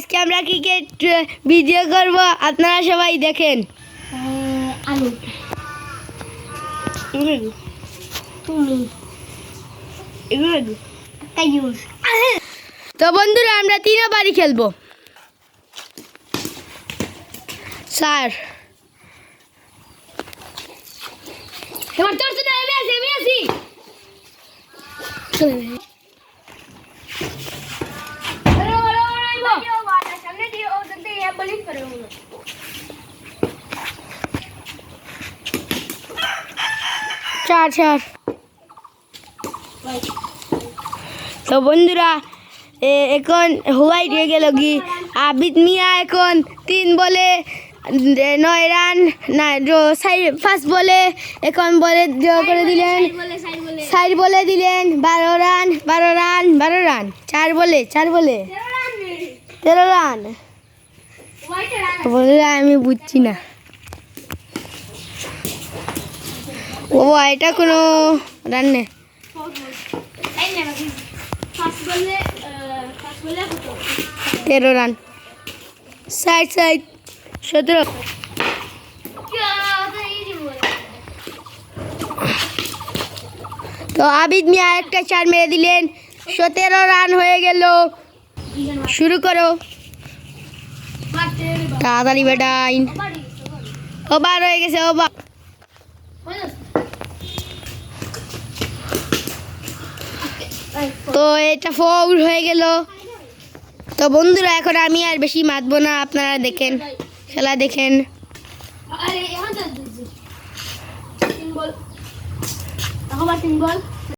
আজকে আমরা cricket video করব, আপনারা সবাই দেখেন। আলু তুমি এগুলো কাইয়ুস তো বন্ধুরা আমরা 3 ওভারই খেলবো। স্যার এবার তোর সাথে আমি আছি সামনে দিয়ে ও সাথে বোলিং করে চার। তো বন্ধুরা এখন হোয়াইট হয়ে গেল কি আবিদ মিয়া এখন 3 বলে 9 রান না ফার্স্ট বলে এখন বলে ড্র করে দিলেন, সাইড বলে দিলেন 12 রান 4 বলে 13 রান। বন্ধুরা আমি বুঝছি না ও এটা কোনো রান নেই। 13 রান সাইড 17। তো আবিদ মিয়া একটা 4 মেরে দিলেন, 17 রান হয়ে গেল। শুরু করো তাড়াতাড়ি বেটাই, ওভার হয়ে গেছে ওভার। তো এটা ফাউল হয়ে গেল। তো বন্ধুরা এখন আমি আর বেশি মাতবো না, আপনারা দেখেন খেলা দেখেন। আরে এখন তো 3 বল